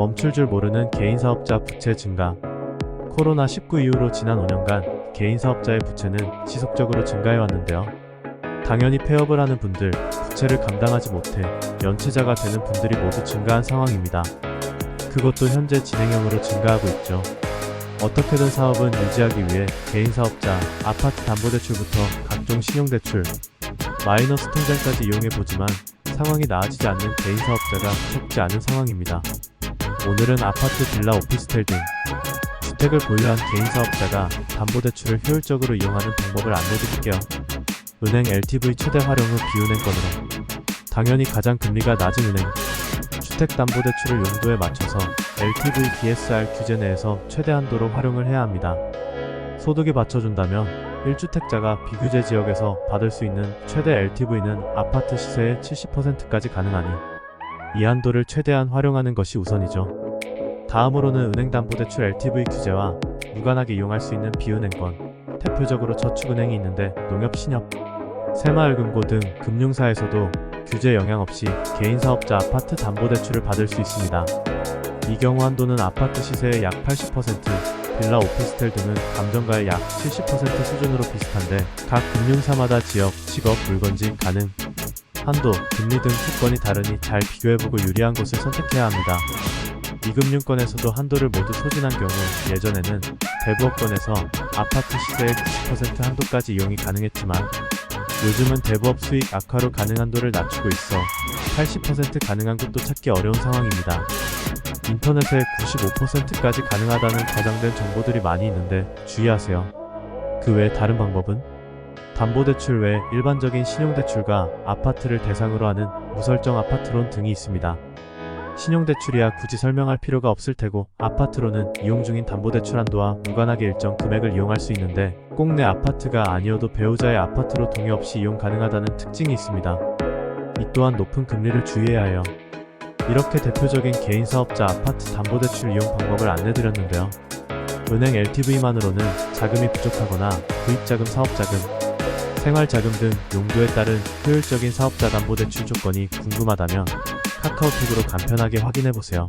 멈출 줄 모르는 개인사업자 부채 증가. 코로나19 이후로 지난 5년간 개인사업자의 부채는 지속적으로 증가해왔는데요. 당연히 폐업을 하는 분들, 부채를 감당하지 못해 연체자가 되는 분들이 모두 증가한 상황입니다. 그것도 현재 진행형으로 증가하고 있죠. 어떻게든 사업은 유지하기 위해 개인사업자, 아파트 담보대출부터 각종 신용대출, 마이너스 통장까지 이용해보지만 상황이 나아지지 않는 개인사업자가 적지 않은 상황입니다. 오늘은 아파트, 빌라, 오피스텔 등 주택을 보유한 개인사업자가 담보대출을 효율적으로 이용하는 방법을 안내드릴게요. 은행 LTV 최대 활용 후 비은행권으로. 당연히 가장 금리가 낮은 은행, 주택담보대출을 용도에 맞춰서 LTV DSR 규제 내에서 최대 한도로 활용을 해야 합니다. 소득이 받쳐준다면 1주택자가 비규제 지역에서 받을 수 있는 최대 LTV는 아파트 시세의 70%까지 가능하니 이 한도를 최대한 활용하는 것이 우선이죠. 다음으로는 은행담보대출 LTV 규제와 무관하게 이용할 수 있는 비은행권, 대표적으로 저축은행이 있는데 농협, 신협, 새마을금고 등 금융사에서도 규제 영향 없이 개인사업자 아파트 담보대출을 받을 수 있습니다. 이 경우 한도는 아파트 시세의 약 80%, 빌라, 오피스텔 등은 감정가의 약 70% 수준으로 비슷한데 각 금융사마다 지역, 직업, 물건지, 가능, 한도, 금리 등 조건이 다르니 잘 비교해보고 유리한 곳을 선택해야 합니다. 이금융권에서도 한도를 모두 소진한 경우 예전에는 대부업권에서 아파트 시세의 90% 한도까지 이용이 가능했지만 요즘은 대부업 수익 악화로 가능 한도를 낮추고 있어 80% 가능한 곳도 찾기 어려운 상황입니다. 인터넷에 95%까지 가능하다는 과장된 정보들이 많이 있는데 주의하세요. 그 외 다른 방법은? 담보대출 외에 일반적인 신용대출과 아파트를 대상으로 하는 무설정 아파트론 등이 있습니다. 신용대출이야 굳이 설명할 필요가 없을 테고 아파트로는 이용 중인 담보대출 한도와 무관하게 일정 금액을 이용할 수 있는데 꼭 내 아파트가 아니어도 배우자의 아파트로 동의 없이 이용 가능하다는 특징이 있습니다. 이 또한 높은 금리를 주의해야 해요. 이렇게 대표적인 개인사업자 아파트 담보대출 이용 방법을 안내드렸는데요. 은행 LTV만으로는 자금이 부족하거나 구입자금, 사업자금, 생활자금 등 용도에 따른 효율적인 사업자 담보대출 조건이 궁금하다면 카카오톡으로 간편하게 확인해보세요.